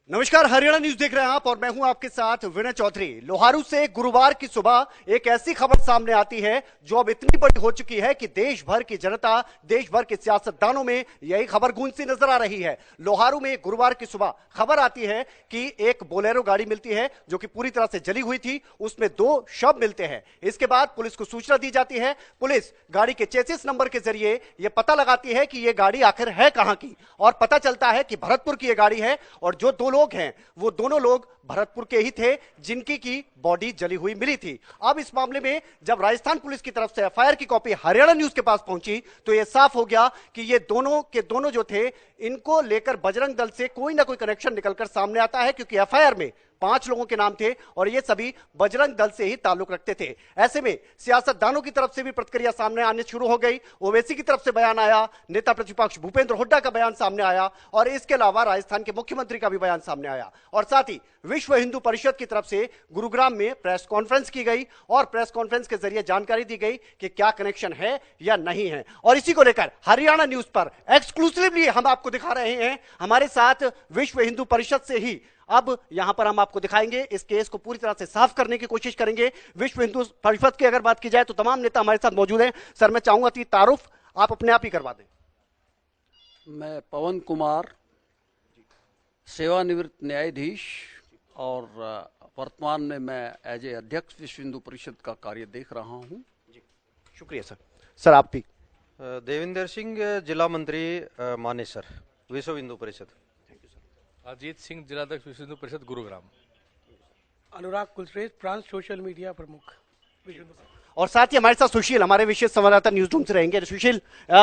नमस्कार, हरियाणा न्यूज देख रहे हैं आप और मैं हूं आपके साथ विनय चौधरी। लोहारू से गुरुवार की सुबह एक ऐसी खबर सामने आती है जो अब इतनी बड़ी हो चुकी है कि देश भर की जनता, देश भर के सियासतदानों में यही खबर गूंजती नजर आ रही है। लोहारू में गुरुवार की सुबह खबर आती है कि एक बोलेरो गाड़ी मिलती है जो कि पूरी तरह से जली हुई थी, उसमें 2 शव मिलते हैं। इसके बाद पुलिस को सूचना दी जाती है। पुलिस गाड़ी के चेसिस नंबर के जरिए यह पता लगाती है कि यह गाड़ी आखिर है कहां की, और पता चलता है कि भरतपुर की यह गाड़ी है और जो 2 लोग हैं वो दोनों लोग भरतपुर के ही थे जिनकी की बॉडी जली हुई मिली थी। अब इस मामले में जब राजस्थान पुलिस की तरफ से एफआईआर की कॉपी हरियाणा न्यूज के पास पहुंची तो यह साफ हो गया कि ये दोनों के दोनों जो थे, इनको लेकर बजरंग दल से कोई ना कोई कनेक्शन निकलकर सामने आता है, क्योंकि एफआईआर में 5 लोगों के नाम थे और ये सभी बजरंग दल से ही ताल्लुक रखते थे। ऐसे में सियासतदानों की तरफ से भी प्रतिक्रिया सामने आने शुरू हो गई। ओवैसी की तरफ से बयान आया, नेता प्रतिपक्ष भूपेंद्र हुड्डा का बयान सामने आया और इसके अलावा राजस्थान के मुख्यमंत्री का भी बयान सामने आया। और साथ ही विश्व हिंदू परिषद की तरफ से गुरुग्राम में प्रेस कॉन्फ्रेंस की गई और प्रेस कॉन्फ्रेंस के जरिए जानकारी दी गई कि क्या कनेक्शन है या नहीं है। और इसी को लेकर हरियाणा न्यूज पर एक्सक्लूसिवली हम आपको दिखा रहे हैं। हमारे साथ विश्व हिंदू परिषद से ही अब यहां पर हम आपको दिखाएंगे, इस केस को पूरी तरह से साफ करने की कोशिश करेंगे। विश्व हिंदू परिषद की अगर बात की जाए तो तमाम नेता हमारे साथ मौजूद हैं। सर, मैं चाहूंगा कि तारुफ आप अपने आप ही करवा दें। मैं पवन कुमार, सेवानिवृत्त न्यायाधीश, और वर्तमान में मैं एज ए अध्यक्ष विश्व हिंदू परिषद का कार्य देख रहा हूं। शुक्रिया सर। सर आप भी। देविंदर सिंह, जिला मंत्री मानेसर, विश्व हिंदू परिषद। अजीत सिंह, जिलाध्यक्ष विश्व हिंदू परिषद गुरुग्राम। अनुराग कुलश्रेष्ठ, फ्रांस सोशल मीडिया प्रमुख। और साथ ही हमारे साथ सुशील, हमारे विशेष संवाददाता न्यूज रूम से रहेंगे। सुशील,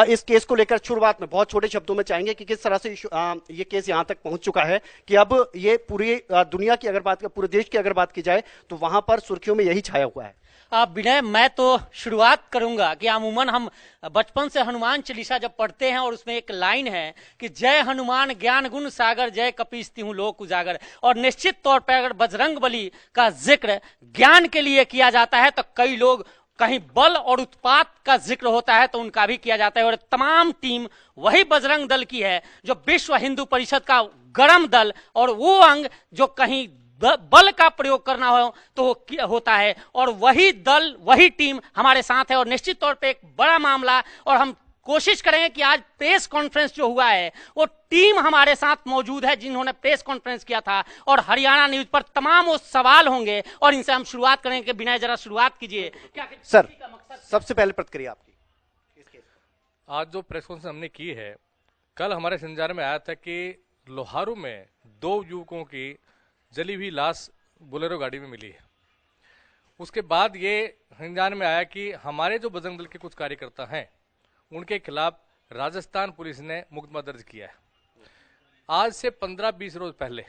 इस केस को लेकर शुरुआत में बहुत छोटे शब्दों में चाहेंगे कि किस तरह से ये केस यहां तक पहुंच चुका है कि अब ये पूरी दुनिया की अगर बात, पूरे देश की अगर बात की जाए तो वहां पर सुर्खियों में यही छाया हुआ है। विनय, मैं तो शुरुआत करूंगा कि अमूमन हम बचपन से हनुमान चालीसा जब पढ़ते हैं और उसमें एक लाइन है कि जय हनुमान ज्ञान गुण सागर, जय कपीस तिहु लोक उजागर। और निश्चित तौर पर अगर बजरंग बली का जिक्र ज्ञान के लिए किया जाता है तो कई लोग, कहीं बल और उत्पात का जिक्र होता है तो उनका भी किया जाता है। और तमाम टीम वही बजरंग दल की है जो विश्व हिंदू परिषद का गरम दल, और वो अंग जो कहीं बल का प्रयोग करना हो तो होता है, और वही दल, वही टीम हमारे साथ है। और निश्चित तौर पे एक बड़ा मामला, और हम कोशिश करेंगे कि आज प्रेस कॉन्फ्रेंस जो हुआ है वो टीम हमारे साथ मौजूद है जिन्होंने प्रेस कॉन्फ्रेंस किया था, और हरियाणा न्यूज पर तमाम वो सवाल होंगे और इनसे हम शुरुआत करेंगे कि विनय जरा शुरुआत कीजिए। क्या सर, सबसे पहले प्रतिक्रिया आपकी। आज जो प्रेस कॉन्फ्रेंस हमने की है, कल हमारे संचार में आया था कि लोहारू में 2 युवकों की जली हुई लाश बोलेरो गाड़ी में मिली है। उसके बाद ये संज्ञान में आया कि हमारे जो बजरंग दल के कुछ कार्यकर्ता हैं उनके खिलाफ राजस्थान पुलिस ने मुकदमा दर्ज किया है। आज से 15-20 रोज पहले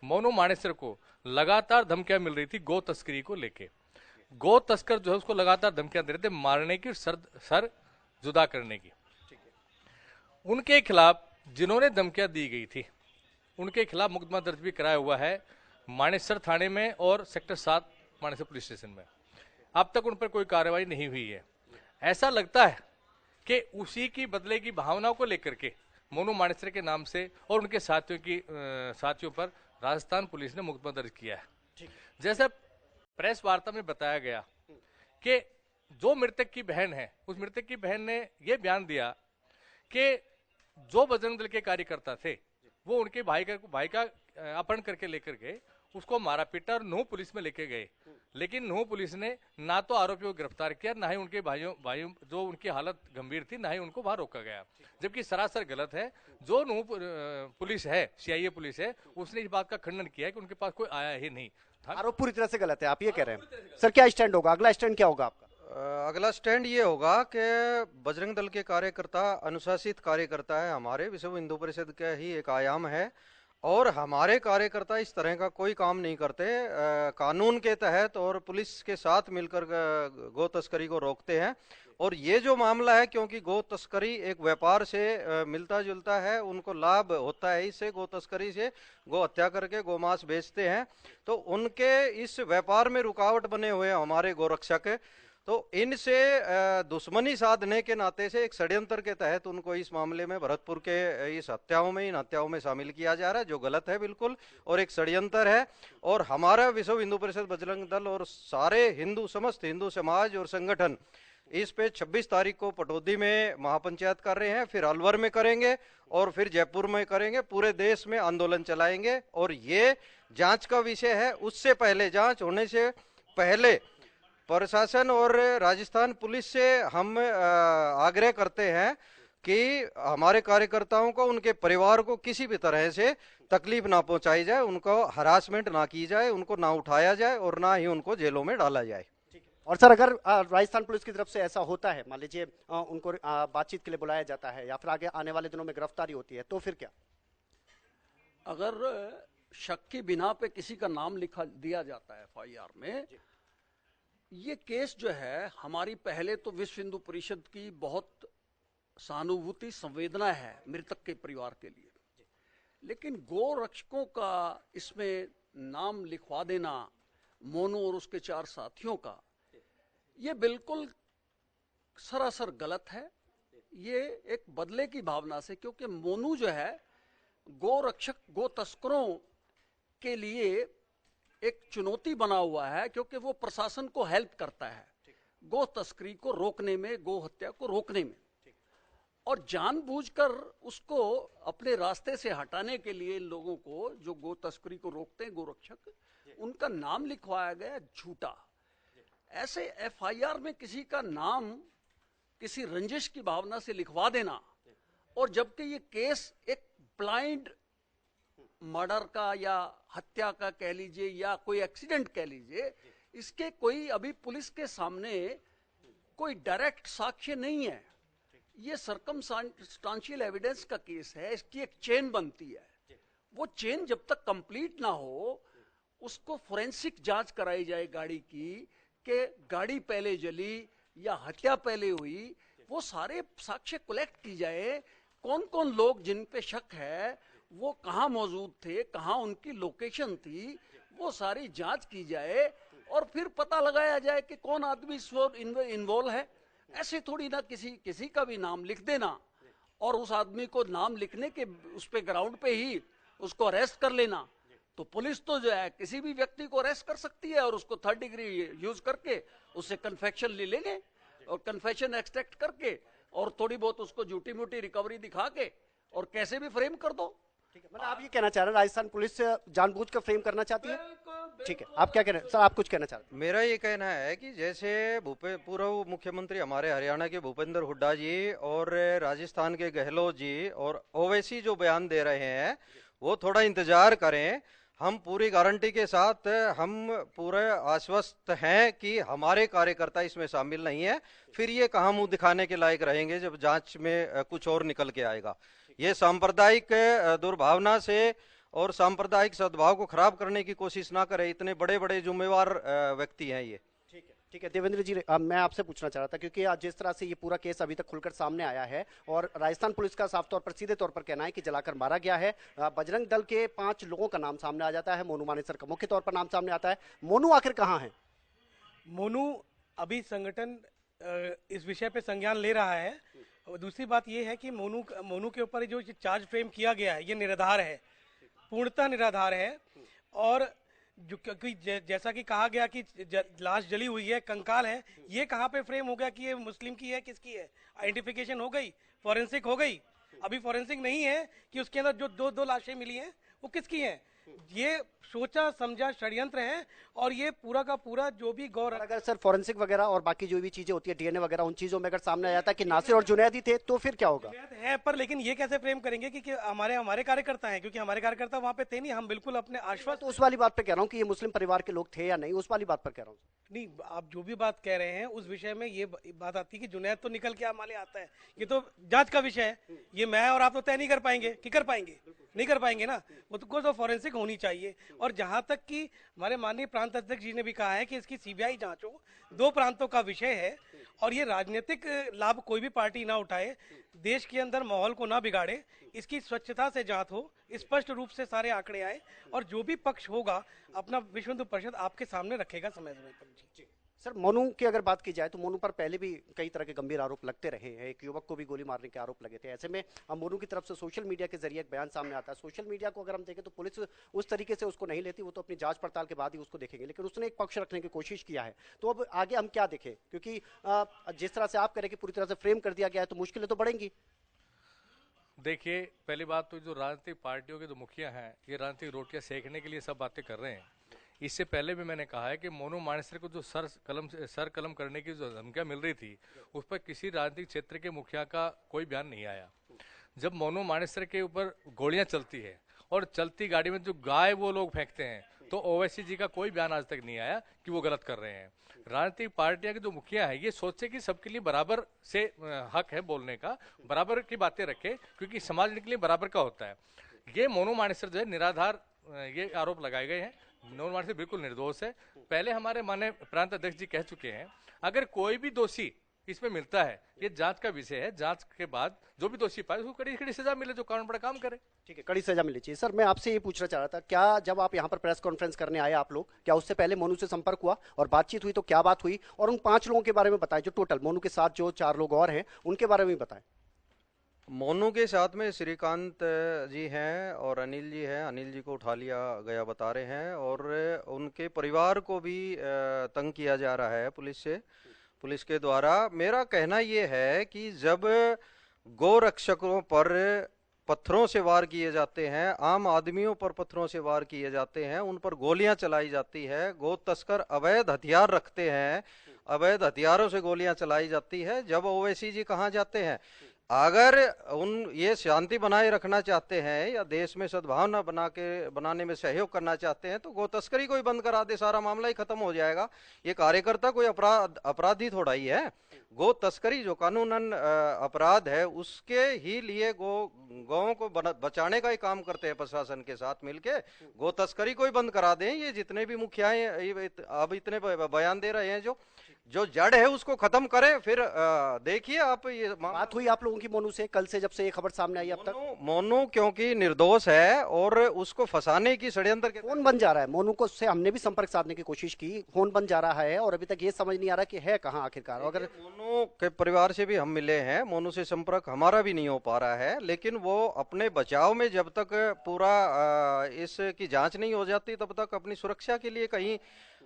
मोनू मानेसर को लगातार धमकियां मिल रही थी गौ तस्करी को लेके। गौ तस्कर जो है उसको लगातार धमकियां दे रहे थे, मारने की, सर जुदा करने की। उनके खिलाफ जिन्होंने धमकियां दी गई थी उनके खिलाफ मुकदमा दर्ज भी कराया हुआ है मानेसर थाने में और सेक्टर 7 मानेसर पुलिस स्टेशन में। अब तक उन पर कोई कार्रवाई नहीं हुई है। ऐसा लगता है कि उसी की बदले की भावनाओं को लेकर के मोनू मानेसर के नाम से और उनके साथियों पर राजस्थान पुलिस ने मुकदमा दर्ज किया है। जैसा प्रेस वार्ता में बताया गया कि जो मृतक की बहन है, उस मृतक की बहन ने यह बयान दिया कि जो बजरंग दल के कार्यकर्ता थे वो उनके भाई का अपहरण करके लेकर गए, उसको मारा पीटा और नूह पुलिस में लेके गए। लेकिन नूह पुलिस ने ना तो आरोपियों को गिरफ्तार किया, ना ही उनके भाइयों जो उनकी हालत गंभीर थी, ना ही उनको बाहर रोका गया, जबकि सरासर गलत है। जो नूह पुलिस है, सीआईए पुलिस है, उसने इस बात का खंडन किया कि उनके पास कोई आया ही नहीं। आरोप पूरी तरह से गलत है, आप ये कह रहे हैं। सर, क्या स्टैंड होगा, अगला स्टैंड क्या होगा आपका? अगला स्टैंड ये होगा कि बजरंग दल के कार्यकर्ता अनुशासित कार्यकर्ता है, हमारे विश्व हिंदू परिषद का ही एक आयाम है, और हमारे कार्यकर्ता इस तरह का कोई काम नहीं करते। कानून के तहत और पुलिस के साथ मिलकर गौ तस्करी को रोकते हैं। और ये जो मामला है, क्योंकि गौ तस्करी एक व्यापार से मिलता जुलता है, उनको लाभ होता है इससे, गौ तस्करी से गौ हत्या करके गोमांस बेचते हैं, तो उनके इस व्यापार में रुकावट बने हुए हमारे गोरक्षक। तो इनसे दुश्मनी साधने के नाते से एक षड्यंत्र के तहत उनको इस मामले में भरतपुर के इस इन हत्याओं में शामिल किया जा रहा है, जो गलत है बिल्कुल, और एक षड्यंत्र है। और हमारा विश्व हिंदू परिषद बजरंग दल और सारे समस्त हिंदू समाज और संगठन इस पे 26 तारीख को पटौदी में महापंचायत कर रहे हैं, फिर अलवर में करेंगे और फिर जयपुर में करेंगे। पूरे देश में आंदोलन चलाएंगे और ये जांच का विषय है। उससे पहले, जांच होने से पहले प्रशासन और राजस्थान पुलिस से हम आग्रह करते हैं कि हमारे कार्यकर्ताओं को, उनके परिवार को किसी भी तरह से तकलीफ ना पहुंचाई जाए, उनको हरासमेंट ना की जाए, उनको ना उठाया जाए और ना ही उनको जेलों में डाला जाए। और सर, अगर राजस्थान पुलिस की तरफ से ऐसा होता है, मान लीजिए उनको बातचीत के लिए बुलाया जाता है या फिर आगे आने वाले दिनों में गिरफ्तारी होती है, तो फिर क्या? अगर शक की बिना पे किसी का नाम लिखा दिया जाता है FIR में, ये केस जो है हमारी पहले तो विश्व हिंदू परिषद की बहुत सहानुभूति संवेदना है मृतक के परिवार के लिए, लेकिन गौ रक्षकों का इसमें नाम लिखवा देना, मोनू और उसके 4 साथियों का, ये बिल्कुल सरासर गलत है। ये एक बदले की भावना से, क्योंकि मोनू जो है गौ रक्षक, गौ तस्करों के लिए एक चुनौती बना हुआ है, क्योंकि वो प्रशासन को हेल्प करता है गौ तस्करी को रोकने में, गौ हत्या को रोकने में, और जानबूझकर उसको अपने रास्ते से हटाने के लिए लोगों को, जो गौ तस्करी को रोकते हैं, गौ रक्षक, उनका नाम लिखवाया गया झूठा। ऐसे FIR में किसी का नाम किसी रंजिश की भावना से लिखवा देना, और जबकि ये केस एक ब्लाइंड मर्डर का या हत्या का कह लीजिए या कोई एक्सीडेंट कह लीजिए, इसके कोई अभी पुलिस के सामने कोई डायरेक्ट साक्ष्य नहीं है। ये सर्कमस्टांशियल एविडेंस का केस है, इसकी एक चेन बनती है। वो चेन जब तक कंप्लीट ना हो, उसको फोरेंसिक जांच कराई जाए गाड़ी की, कि गाड़ी पहले जली या हत्या पहले हुई, वो सारे साक्ष्य कलेक्ट की जाए। कौन कौन लोग जिन पे शक है वो कहाँ मौजूद थे, कहाँ उनकी लोकेशन थी, वो सारी जांच की जाए और फिर पता लगाया जाए कि कौन आदमी इन्वॉल्व है। ऐसे थोड़ी ना किसी का भी नाम लिख देना और उस आदमी को नाम लिखने के उस पे ग्राउंड पे ही उसको अरेस्ट कर लेना। तो पुलिस तो जो है किसी भी व्यक्ति को अरेस्ट कर सकती है और उसको 3rd डिग्री यूज करके उससे कन्फेक्शन ले लेंगे और कन्फेशन एक्सट्रैक्ट करके और थोड़ी बहुत उसको झूठी मूठी रिकवरी दिखा के और कैसे भी फ्रेम कर दो। मतलब आप ये कहना चाह रहे हैं राजस्थान पुलिस जानबूझकर फ्रेम करना चाहती है? ठीक है, आप क्या कह रहे हैं सर? आप कुछ कहना चाह रहे हैं? मेरा ये कहना है कि जैसे पूर्व मुख्यमंत्री हमारे हरियाणा के भूपेंद्र हुड्डा जी और राजस्थान के गहलोत जी और ओवैसी जो बयान दे रहे हैं, वो थोड़ा इंतजार करें। हम पूरी गारंटी के साथ हम पूरे आश्वस्त हैं कि हमारे कार्यकर्ता इसमें शामिल नहीं है। फिर ये कहाँ मुंह दिखाने के लायक रहेंगे जब जांच में कुछ और निकल के आएगा। ये सांप्रदायिक दुर्भावना से और सांप्रदायिक सद्भाव को खराब करने की कोशिश ना करें। इतने बड़े बड़े जिम्मेवार व्यक्ति हैं ये। ठीक है देवेंद्र जी, मैं आपसे पूछना चाह रहा था, क्योंकि आज जिस तरह से ये पूरा केस अभी तक खुलकर सामने आया है और राजस्थान पुलिस का साफ तौर पर, सीधे तौर पर कहना है कि जलाकर मारा गया है। बजरंग दल के 5 लोगों का नाम सामने आ जाता है, मोनू मानेसर का मुख्य तौर पर नाम सामने आता है। मोनू आखिर कहाँ है? मोनू अभी संगठन इस विषय पे संज्ञान ले रहा है। और दूसरी बात ये है कि मोनू के ऊपर जो चार्ज फ्रेम किया गया है ये निराधार है, पूर्णतः निराधार है। और जो क्योंकि जैसा कि कहा गया कि लाश जली हुई है, कंकाल है, ये कहाँ पे फ्रेम हो गया कि ये मुस्लिम की है, किसकी है? आइडेंटिफिकेशन हो गई, फॉरेंसिक हो गई। अभी फॉरेंसिक नहीं है कि उसके अंदर जो दो लाशें मिली हैं वो किसकी हैं। ये सोचा समझा षड्यंत्र है और ये पूरा का पूरा जो भी गौर, अगर सर फॉरेंसिक वगैरह और बाकी जो भी चीजें होती है, डीएनए वगैरह, उन चीजों में अगर सामने आ जाता है कि नासिर और जुनैद ही थे, तो फिर क्या होगा? है पर लेकिन ये कैसे फ्रेम करेंगे कि हमारे कार्यकर्ता हैं, क्योंकि हमारे कार्यकर्ता वहाँ पे थे नहीं। हम बिल्कुल अपने आश्वस्त, तो उस वाली बात पे कह रहा हूँ कि ये मुस्लिम परिवार के लोग थे या नहीं, उस वाली बात पर कह रहा हूँ। नहीं, आप जो भी बात कह रहे हैं उस विषय में ये बात आती है कि जुनैद तो निकल के हमारे आता है, ये तो जांच का विषय है। ये मैं और आप तो तय नहीं कर पाएंगे कि कर पाएंगे, नहीं कर पाएंगे ना। वो तो फॉरेंसिक होनी चाहिए। और जहां तक कि हमारे माननीय प्रांत अध्यक्ष जी ने भी कहा है कि इसकी सीबीआई जांच हो, 2 प्रांतों का विषय है और ये राजनीतिक लाभ कोई भी पार्टी ना उठाए, देश के अंदर माहौल को ना बिगाड़े, इसकी स्वच्छता से जांच हो, स्पष्ट रूप से सारे आंकड़े आए और जो भी पक्ष होगा अपना विश्व हिंदू परिषद आपके सामने रखेगा समय समय पर। सर मोनू की अगर बात की जाए तो मोनू पर पहले भी कई तरह के गंभीर आरोप लगते रहे हैं। एक युवक को भी गोली मारने के आरोप लगे थे। ऐसे में अब मोनू की तरफ से सोशल मीडिया के जरिए एक बयान सामने आता है। सोशल मीडिया को अगर हम देखें तो पुलिस उस तरीके से उसको नहीं लेती, वो तो अपनी जांच पड़ताल के बाद ही उसको देखेंगे, लेकिन उसने एक पक्ष रखने की कोशिश किया है। तो अब आगे हम क्या देखें, क्योंकि जिस तरह से आप कह रहे हैं कि पूरी तरह से फ्रेम कर दिया गया है तो मुश्किलें तो बढ़ेंगी। देखिए, पहली बात तो जो राजनीतिक पार्टियों के जो मुखिया हैं, ये राजनीतिक रोटियां सेकने के लिए सब बातें कर रहे हैं। इससे पहले भी मैंने कहा है कि मोनू मानेसर को जो सर कलम करने की जो धमकियां मिल रही थी, उस पर किसी राजनीतिक क्षेत्र के मुखिया का कोई बयान नहीं आया। जब मोनू मानेसर के ऊपर गोलियां चलती है और चलती गाड़ी में जो गाय वो लोग फेंकते हैं, तो ओवैसी जी का कोई बयान आज तक नहीं आया कि वो गलत कर रहे हैं। राजनीतिक पार्टियां के जो मुखिया है, ये सोचे कि सबके लिए बराबर से हक है बोलने का, बराबर की बातें रखे, क्योंकि समाज के लिए बराबर का होता है। ये मोनू मानेसर जो है निराधार ये आरोप लगाए गए हैं। मोनू मानेसर बिल्कुल निर्दोष है। पहले हमारे माननीय प्रांत अध्यक्ष जी कह चुके हैं, अगर कोई भी दोषी इसमें मिलता है, ये जांच का विषय है, जांच के बाद जो भी दोषी पाए उसको कड़ी कड़ी सजा मिले, जो कानून पर काम करे। ठीक है, कड़ी सजा मिलनी चाहिए। सर मैं आपसे ये पूछना चाह रहा था, क्या जब आप यहाँ पर प्रेस कॉन्फ्रेंस करने आए आप लोग, क्या उससे पहले मोनू से संपर्क हुआ और बातचीत हुई? तो क्या बात हुई, और उन 5 लोगों के बारे में बताएं जो टोटल मोनू के साथ जो 4 लोग और हैं उनके बारे में बताएं। मोनू के साथ में श्रीकांत जी हैं और अनिल जी हैं। अनिल जी को उठा लिया गया बता रहे हैं, और उनके परिवार को भी तंग किया जा रहा है पुलिस के द्वारा। मेरा कहना ये है कि जब गौ रक्षकों पर पत्थरों से वार किए जाते हैं, आम आदमियों पर पत्थरों से वार किए जाते हैं, उन पर गोलियां चलाई जाती है, गौ तस्कर अवैध हथियार रखते हैं, अवैध हथियारों से गोलियां चलाई जाती है, जब ओवैसी जी कहाँ जाते हैं? अगर ये शांति बनाए रखना चाहते हैं या देश में सद्भावना बनाने में सहयोग करना चाहते हैं, तो गो तस्करी को ही बंद करा दे, सारा मामला ही खत्म हो जाएगा। ये कार्यकर्ता कोई अपराधी थोड़ा ही है। गो तस्करी जो कानूनन अपराध है, उसके ही लिए गौओं को बचाने का ही काम करते हैं प्रशासन के साथ मिलके। गो तस्करी को ही बंद करा दें। ये जितने भी मुखियाएं अब इतने बयान दे रहे हैं, जो जड़ है उसको खत्म करें। फिर देखिए आप, ये बात हुई आप लोगों की मोनू से कल से, जब से ये खबर सामने आई अब तक? मोनू क्योंकि निर्दोष है और उसको फंसाने की षड्यंत्र के फोन बन जा रहा है मोनू को, से हमने भी संपर्क साधने की कोशिश की, फोन बन जा रहा है और अभी तक ये समझ नहीं आ रहा कि है कहाँ आखिरकार। अगर मोनू के परिवार से भी हम मिले हैं, मोनू से संपर्क हमारा भी नहीं हो पा रहा है, लेकिन वो अपने बचाव में जब तक पूरा इसकी जांच नहीं हो जाती तब तक अपनी सुरक्षा के लिए कहीं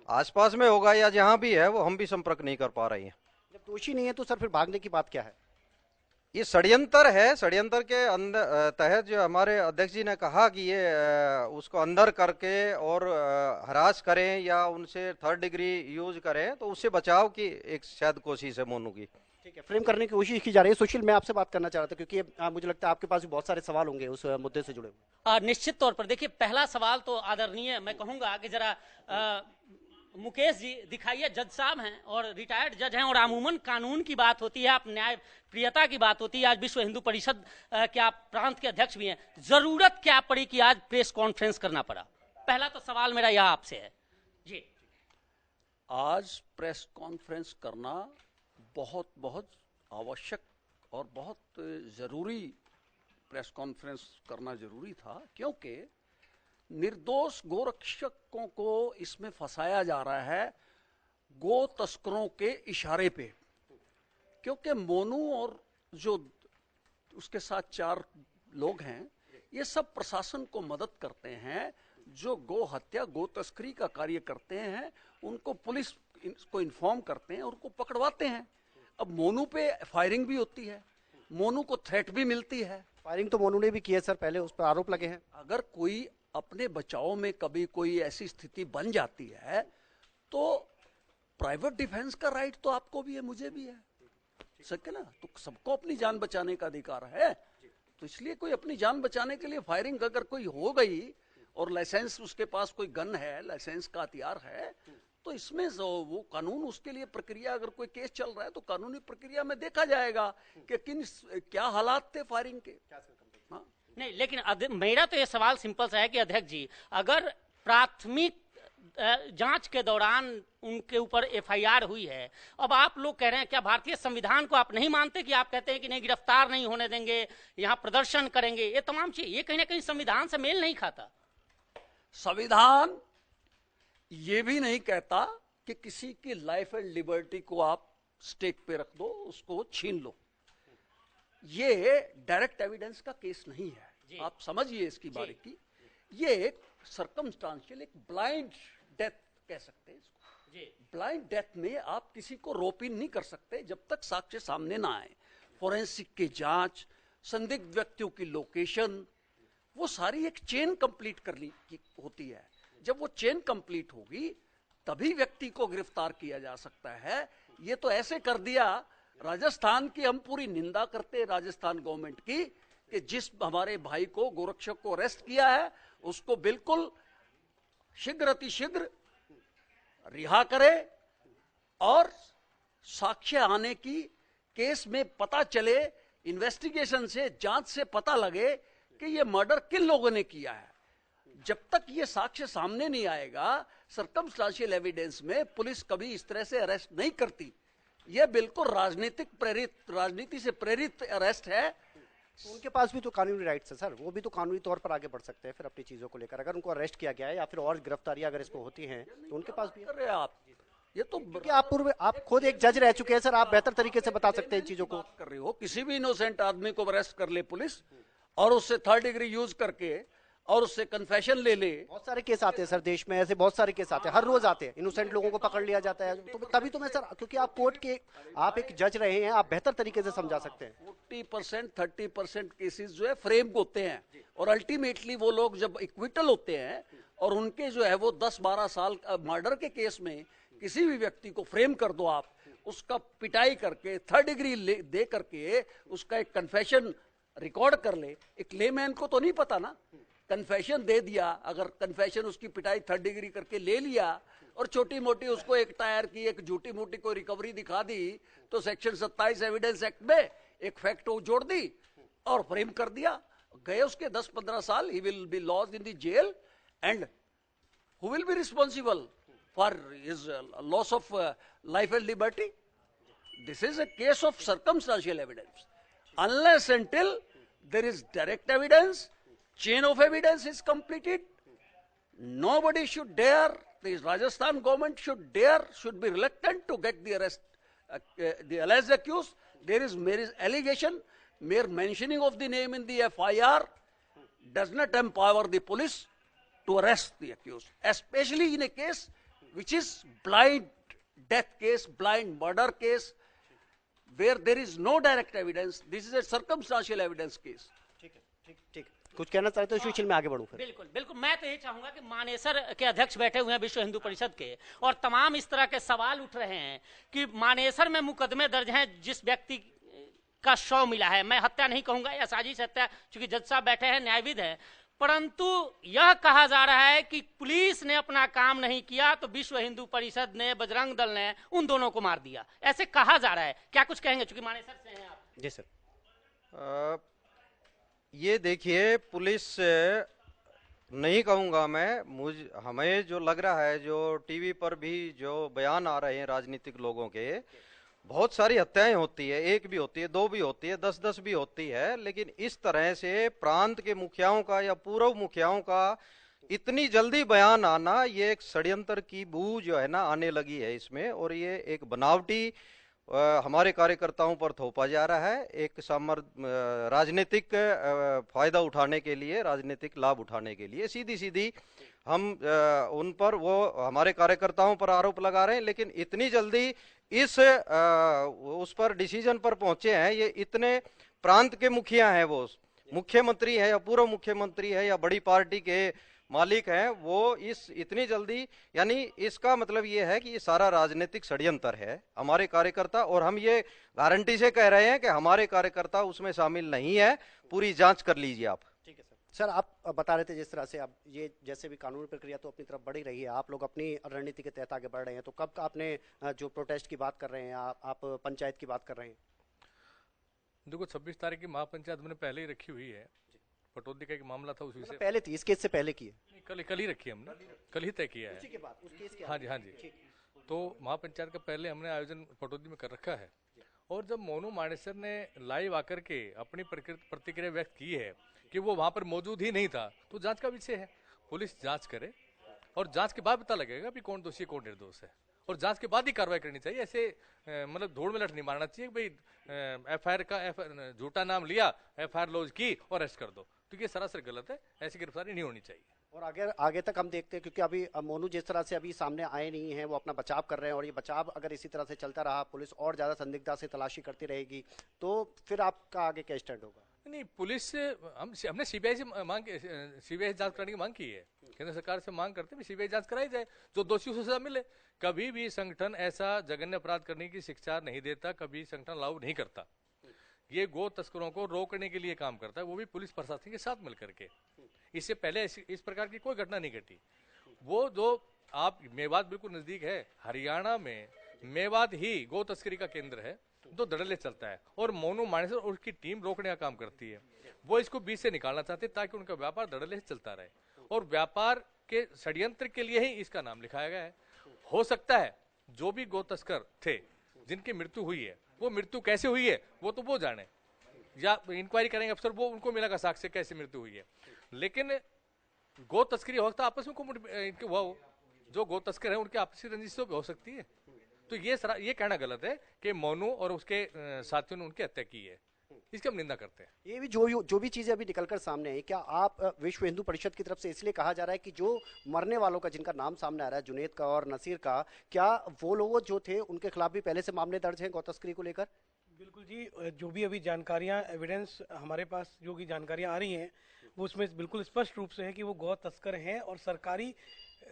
आसपास में होगा या जहां भी है, वो हम भी संपर्क नहीं कर पा रही हैं। जब दोषी नहीं है तो सर फिर भागने की बात क्या है? ये षड्यंत्र है। षड्यंत्र के अंदर तहत जो हमारे अध्यक्ष जी ने कहा कि ये उसको अंदर करके और हरास करें या उनसे 3rd डिग्री यूज करें, तो उससे बचाव की एक शायद कोशिश है मोनू की। ठीक है, फ्रेम करने की कोशिश की जा रही है। सुशील, मैं आपसे बात करना चाह रहा था, क्योंकि मुझे लगता है आपके पास भी बहुत सारे सवाल होंगे उस मुद्दे से जुड़े हुए। निश्चित तौर पर देखिए, पहला सवाल तो आदरणीय मैं कहूंगा कि जरा मुकेश जी दिखाइए, जज साहब हैं और रिटायर्ड जज हैं, और अमूमन कानून की बात होती है, आप न्याय प्रियता की बात होती है। आज विश्व हिंदू परिषद के आप प्रांत के अध्यक्ष भी हैं, जरूरत क्या पड़ी कि आज प्रेस कॉन्फ्रेंस करना पड़ा? पहला तो सवाल मेरा यह आपसे है जी। आज प्रेस कॉन्फ्रेंस करना बहुत बहुत आवश्यक और बहुत जरूरी, प्रेस कॉन्फ्रेंस करना जरूरी था, क्योंकि निर्दोष गोरक्षकों को इसमें फंसाया जा रहा है गो तस्करों के इशारे पे। क्योंकि मोनू और जो उसके साथ 4 लोग हैं, ये सब प्रशासन को मदद करते हैं, जो गो हत्या गो तस्करी का कार्य करते हैं, उनको पुलिस को इन्फॉर्म करते हैं और उनको पकड़वाते हैं। अब मोनू पे फायरिंग भी होती है, मोनू को थ्रेट भी मिलती है। फायरिंग तो मोनू ने भी की है सर, पहले उस पर आरोप लगे हैं। अगर कोई अपने बचाव में कभी कोई ऐसी स्थिति बन जाती है, तो प्राइवेट डिफेंस का राइट तो आपको भी है, मुझे भी है, सके ना, तो सबको अपनी जान बचाने का अधिकार है। तो इसलिए कोई अपनी जान बचाने के लिए फायरिंग अगर कोई हो गई और लाइसेंस उसके पास कोई गन है, लाइसेंस का हथियार है, तो इसमें वो कानून उसके लिए प्रक्रिया, अगर कोई केस चल रहा है तो कानूनी प्रक्रिया में देखा जाएगा कि क्या हालात थे फायरिंग के। हाँ? नहीं, लेकिन मेरा तो ये सवाल सिंपल सा है कि अध्यक्ष जी, अगर प्राथमिक जांच के दौरान उनके ऊपर एफआईआर हुई है, अब आप लोग कह रहे हैं, क्या भारतीय संविधान को आप नहीं मानते कि आप कहते हैं कि नहीं गिरफ्तार नहीं होने देंगे, यहाँ प्रदर्शन करेंगे, ये तमाम चीज, ये कहीं ना कहीं संविधान से मेल नहीं खाता? संविधान ये भी नहीं कहता कि किसी की लाइफ एंड लिबर्टी को आप स्टेक पे रख दो, उसको छीन लो। ये डायरेक्ट एविडेंस का केस नहीं है, आप समझिए इसकी बारीकी। ये एक सर्कमस्टांशियल, एक ब्लाइंड डेथ कह सकते हैं इसको। ब्लाइंड डेथ में आप किसी को रोप इन नहीं कर सकते जब तक साक्ष्य सामने ना आए। फोरेंसिक की जांच, संदिग्ध व्यक्तियों की लोकेशन, वो सारी एक चेन कंप्लीट करनी होती है। जब वो चेन कंप्लीट होगी तभी व्यक्ति को गिरफ्तार किया जा सकता है। ये तो ऐसे कर दिया, राजस्थान की हम पूरी निंदा करते हैं राजस्थान गवर्नमेंट की, कि जिस हमारे भाई को, गोरक्षक को अरेस्ट किया है, उसको बिल्कुल शीघ्र अतिशीघ्र रिहा करे और साक्ष्य आने की, केस में पता चले, इन्वेस्टिगेशन से, जांच से पता लगे कि ये मर्डर किन लोगों ने किया है। जब तक ये साक्ष्य सामने नहीं आएगा, सर्कमस्टांशियल एविडेंस में पुलिस कभी इस तरह से अरेस्ट नहीं करती। ये बिल्कुल राजनीति से प्रेरित अरेस्ट है। तो उनके पास भी तो कानूनी राइट्स है सर, वो भी तो कानूनी तौर पर आगे बढ़ सकते हैं फिर अपनी चीजों को लेकर। अगर उनको अरेस्ट किया गया है या फिर और गिरफ्तारियां अगर इसको होती हैं तो उनके पास भी कर रहे हैं आप, ये तो क्योंकि आप खुद एक जज रह चुके हैं सर, आप बेहतर तरीके से बता सकते हैं इन चीजों को। बात कर रहे हो, किसी भी इनोसेंट आदमी को अरेस्ट कर ले पुलिस और उससे 3rd डिग्री यूज करके और उससे कन्फेशन ले ले। बहुत सारे केस आते हैं सर देश में, ऐसे बहुत सारे केस आते हैं, हर रोज आते हैं, इनोसेंट लोगों को पकड़ लिया जाता है। तो तभी तो मैं सर, क्योंकि आप कोर्ट के, आप एक जज रहे हैं, आप बेहतर तरीके से समझा सकते हैं। 40% 30% केसेस जो है फ्रेम होते हैं और अल्टीमेटली वो लोग जब इक्विटल होते हैं और उनके जो है वो 10-12 साल मर्डर के केस में किसी भी व्यक्ति को फ्रेम कर दो आप, उसका पिटाई करके 3rd डिग्री दे करके उसका एक कन्फेशन रिकॉर्ड कर ले। एक लेमैन को तो नहीं पता ना, कन्फेशन दे दिया, अगर कन्फेशन उसकी पिटाई 3rd डिग्री करके ले लिया और छोटी मोटी उसको एक टायर की, एक झूठी मोटी कोई रिकवरी दिखा दी, तो सेक्शन 27 एविडेंस एक्ट में एक फैक्ट जोड़ दी और फ्रेम कर दिया, गए उसके 10-15 साल। He will be lodged in the jail and who will be responsible for his loss of life and liberty? This is a case of circumstantial evidence. Unless until there is direct evidence, chain of evidence is completed, nobody should dare, the Rajasthan government should be reluctant to get the arrest, the alleged accused. There is allegation, mere mentioning of the name in the FIR does not empower the police to arrest the accused, especially in a case which is blind death case, blind murder case, where there is no direct evidence. This is a circumstantial evidence case. ठीक, कुछ कहना चाहते हो सुशील? में आगे बढ़ूं फिर। बिल्कुल बिल्कुल, मैं तो ये चाहूंगा कि मानेसर के अध्यक्ष बैठे हुए हैं विश्व हिंदू परिषद के, और तमाम इस तरह के सवाल उठ रहे हैं कि मानेसर में मुकदमे दर्ज हैं, जिस व्यक्ति का शव मिला है, मैं हत्या नहीं कहूंगा या साजिश हत्या, चूंकि जज साहब बैठे हैं, न्यायविद है, परंतु यह कहा जा रहा है कि पुलिस ने अपना काम नहीं किया तो विश्व हिंदू परिषद ने, बजरंग दल ने उन दोनों को मार दिया, ऐसे कहा जा रहा है। क्या कुछ कहेंगे, चूंकि मानेसर से हैं आप? जी सर। ये देखिए, पुलिस नहीं कहूँगा मैं, हमें जो लग रहा है, जो टीवी पर भी जो बयान आ रहे हैं राजनीतिक लोगों के, बहुत सारी हत्याएं होती है, 1 भी होती है, 2 भी होती है, 10-10 भी होती है, लेकिन इस तरह से प्रांत के मुखियाओं का या पूर्व मुखियाओं का इतनी जल्दी बयान आना, ये एक षड्यंत्र की बू जो है ना आने लगी है इसमें, और ये एक बनावटी हमारे कार्यकर्ताओं पर थोपा जा रहा है, एक राजनीतिक फायदा उठाने के लिए, राजनीतिक लाभ उठाने के लिए सीधी सीधी हम उन पर, वो हमारे कार्यकर्ताओं पर आरोप लगा रहे हैं। लेकिन इतनी जल्दी इस उस पर डिसीजन पर पहुंचे हैं, ये इतने प्रांत के मुखिया हैं, वो मुख्यमंत्री है या पूर्व मुख्यमंत्री है या बड़ी पार्टी के मालिक हैं, वो इतनी जल्दी, यानी इसका मतलब ये है कि ये सारा राजनीतिक षड्यंत्र है हमारे कार्यकर्ता, और हम ये गारंटी से कह रहे हैं कि हमारे कार्यकर्ता उसमें शामिल नहीं है। पूरी जांच कर लीजिए आप। ठीक है सर। आप बता रहे थे जिस तरह से अब ये जैसे भी कानूनी प्रक्रिया तो अपनी तरफ बढ़ ही रही है, आप लोग अपनी रणनीति के तहत आगे बढ़ रहे हैं, तो कब आपने जो प्रोटेस्ट की बात कर रहे हैं, आप पंचायत की बात कर रहे हैं? देखो, 26 तारीख की महापंचायत हमने पहले ही रखी हुई है। पटौदी का एक मामला था, उस विषय पहले थी, इस केस से पहले की है? कल ही रखी है हमने, कल ही तय किया है। उसी के बाद उस केस के? हाँ जी। तो महापंचायत का पहले हमने आयोजन पटौदी में कर रखा है, और जब मोनू मानेसर ने लाइव आकर के अपनी प्रतिक्रिया व्यक्त की है कि वो वहां पर मौजूद ही नहीं था, तो जांच का विषय है, पुलिस जांच करे और जांच के बाद पता लगेगा भी कौन दोषी कौन निर्दोष है। और जांच के बाद ही कार्रवाई करनी चाहिए। ऐसे मतलब धूड़ में लठ नहीं मारना चाहिए कि भाई एफआईआर का झूठा नाम लिया, एफआईआर लॉन्च की और अरेस्ट कर दो, तो ये सरासर गलत है, ऐसी गिरफ्तारी नहीं होनी चाहिए। और आगे तक हम देखते हैं, क्योंकि अभी मोनू जिस तरह से अभी सामने आए नहीं हैं, वो अपना बचाव कर रहे हैं, और ये बचाव अगर इसी तरह से चलता रहा, पुलिस और ज्यादा संदिग्धता से तलाशी करती रहेगी, तो फिर आपका आगे क्या स्टैंड होगा? नहीं, पुलिस से हमने सीबीआई से सीबीआई जांच कराने की मांग की है, केंद्र सरकार से मांग करते हैं सीबीआई जांच कराई जाए, जो दोषियों को सजा मिले। कभी भी संगठन ऐसा जघन्य अपराध करने की शिक्षा नहीं देता, कभी संगठन लागू नहीं करता। ये गो तस्करों को रोकने के लिए काम करता है, वो भी पुलिस प्रशासन के साथ मिलकर के। इससे पहले इस प्रकार की कोई घटना नहीं घटी। वो जो आप मेवात बिल्कुल नजदीक है, हरियाणा में मेवात ही गो तस्करी का केंद्र है, जो धड़ल्ले चलता है, और मोनू मानेसर और उसकी टीम रोकने का काम करती है। वो इसको बीच से निकालना चाहते हैं ताकि उनका व्यापार धड़ल्ले से चलता रहे, और व्यापार के षड्यंत्र के लिए ही इसका नाम लिखाया गया है। हो सकता है जो भी गो तस्कर थे जिनकी मृत्यु हुई है, वो मृत्यु कैसे हुई है वो तो वो जाने, या इंक्वायरी करेंगे अफसर, वो उनको मिलेगा साक्ष्य कैसे मृत्यु हुई है। लेकिन गो तस्करी हो सकता है आपस में वो जो गो तस्कर है उनके आपसी रंजिश हो सकती है। तो ये कहना गलत है कि मोनू और उसके साथियों ने उनकी हत्या की है, इसकी हम निंदा करते हैं। ये भी जो भी चीजें अभी निकलकर सामने आई, क्या आप विश्व हिंदू परिषद की तरफ से इसलिए कहा जा रहा है कि जो मरने वालों का जिनका नाम सामने आ रहा है, जुनैद का और नसीर का, क्या वो लोग जो थे उनके खिलाफ भी पहले से मामले दर्ज हैं गौ तस्करी को लेकर? बिल्कुल जी, जो भी अभी जानकारियां, एविडेंस हमारे पास जो भी जानकारियां आ रही हैं, वो उसमें बिल्कुल स्पष्ट रूप से है कि वो गौ तस्कर हैं, और सरकारी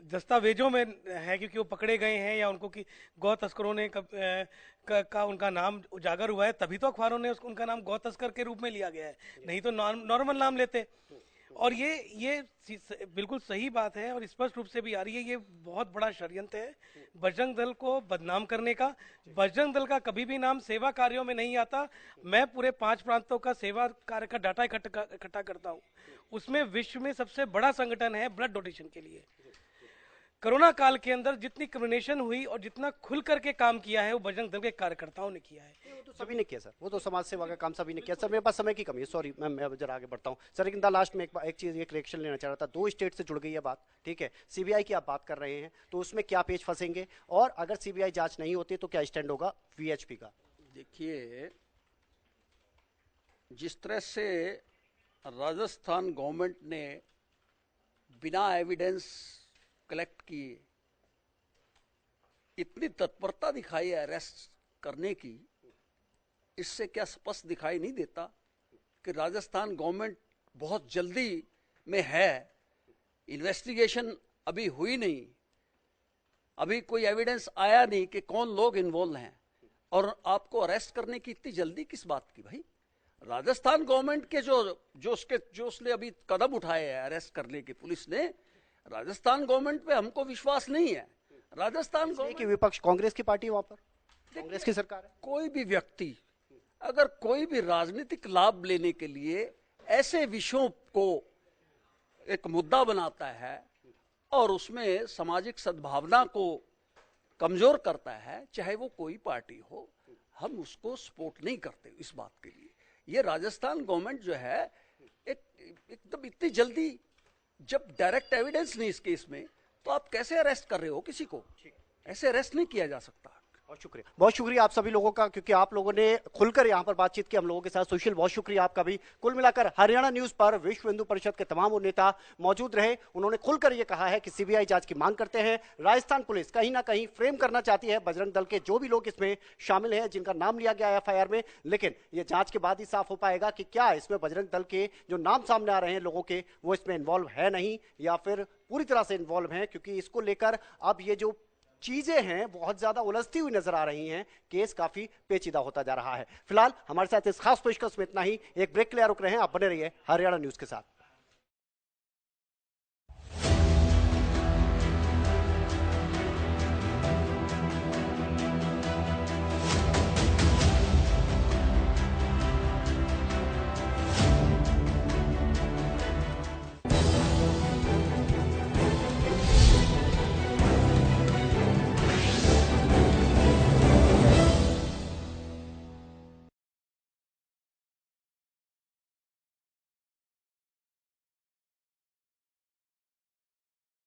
दस्तावेजों में है, क्योंकि वो पकड़े गए हैं या उनको कि गौ तस्करों ने का उनका नाम उजागर हुआ है, तभी तो अखबारों ने उनका नाम गौ तस्कर के रूप में लिया गया है, नहीं तो नॉर्मल नाम लेते। और ये बिल्कुल सही बात है और स्पष्ट रूप से भी आ रही है, ये बहुत बड़ा षड्यंत्र है बजरंग दल को बदनाम करने का। बजरंग दल का कभी भी नाम सेवा कार्यों में नहीं आता। मैं पूरे 5 प्रांतों का सेवा कार्य का डाटा इकट्ठा करता हूँ, उसमें विश्व में सबसे बड़ा संगठन है ब्लड डोनेशन के लिए। कोरोना काल के अंदर जितनी कम्युनिकेशन हुई और जितना खुल करके काम किया है वो बजरंग दल के कार्यकर्ताओं ने किया है। वो तो सभी ने किया सर, वो तो समाज सेवा का काम सभी ने किया। सर मेरे पास समय की कमी है, सॉरी मैं जरा आगे बढ़ता हूँ सर, लेकिन लास्ट में एक चीज, एक रिएक्शन लेना चाह रहा था। 2 स्टेट से जुड़ गई है बात, ठीक है, सीबीआई की आप बात कर रहे हैं, तो उसमें क्या पेच फंसेंगे, और अगर सीबीआई जांच नहीं होती तो क्या स्टैंड होगा वीएचपी का? देखिए, जिस तरह से राजस्थान गवर्नमेंट ने बिना एविडेंस कलेक्ट किए इतनी तत्परता दिखाई है अरेस्ट करने की, इससे क्या स्पष्ट दिखाई नहीं देता कि राजस्थान गवर्नमेंट बहुत जल्दी में है। इन्वेस्टिगेशन अभी हुई नहीं, अभी कोई एविडेंस आया नहीं कि कौन लोग इन्वॉल्व हैं, और आपको अरेस्ट करने की इतनी जल्दी किस बात की? भाई राजस्थान गवर्नमेंट के जो उसने अभी कदम उठाए हैं अरेस्ट करने के, पुलिस ने, राजस्थान गवर्नमेंट पे हमको विश्वास नहीं है। राजस्थान की विपक्ष कांग्रेस की पार्टी वहां पर, कांग्रेस की सरकार है। कोई भी व्यक्ति अगर कोई भी राजनीतिक लाभ लेने के लिए ऐसे विषयों को एक मुद्दा बनाता है और उसमें सामाजिक सद्भावना को कमजोर करता है, चाहे वो कोई पार्टी हो, हम उसको सपोर्ट नहीं करते इस बात के लिए। ये राजस्थान गवर्नमेंट जो है एकदम इतनी जल्दी, जब डायरेक्ट एविडेंस नहीं इस केस में, तो आप कैसे अरेस्ट कर रहे हो किसी को? ऐसे अरेस्ट नहीं किया जा सकता। बहुत शुक्रिया, बहुत शुक्रिया आप सभी लोगों का, क्योंकि आप लोगों ने खुलकर यहाँ पर बातचीत की हम लोगों के साथ। सुशील, बहुत शुक्रिया आपका भी। कुल मिलाकर हरियाणा न्यूज पर विश्व हिंदू परिषद के तमाम नेता मौजूद रहे। उन्होंने खुलकर ये कहा है कि सीबीआई जांच की मांग करते हैं। राजस्थान पुलिस कहीं ना कहीं फ्रेम करना चाहती है बजरंग दल के जो भी लोग इसमें शामिल हैं, जिनका नाम लिया गया है एफआईआर में, लेकिन ये जांच के बाद ही साफ हो पाएगा कि क्या इसमें बजरंग दल के जो नाम सामने आ रहे हैं लोगों के, वो इसमें इन्वॉल्व है नहीं, या फिर पूरी तरह से इन्वॉल्व हैं। क्योंकि इसको लेकर अब ये जो चीजें हैं बहुत ज्यादा उलझती हुई नजर आ रही हैं, केस काफी पेचीदा होता जा रहा है। फिलहाल हमारे साथ इस खास पेशकश में इतना ही। एक ब्रेक के लिए रुक रहे हैं, आप बने रहिए हरियाणा न्यूज के साथ।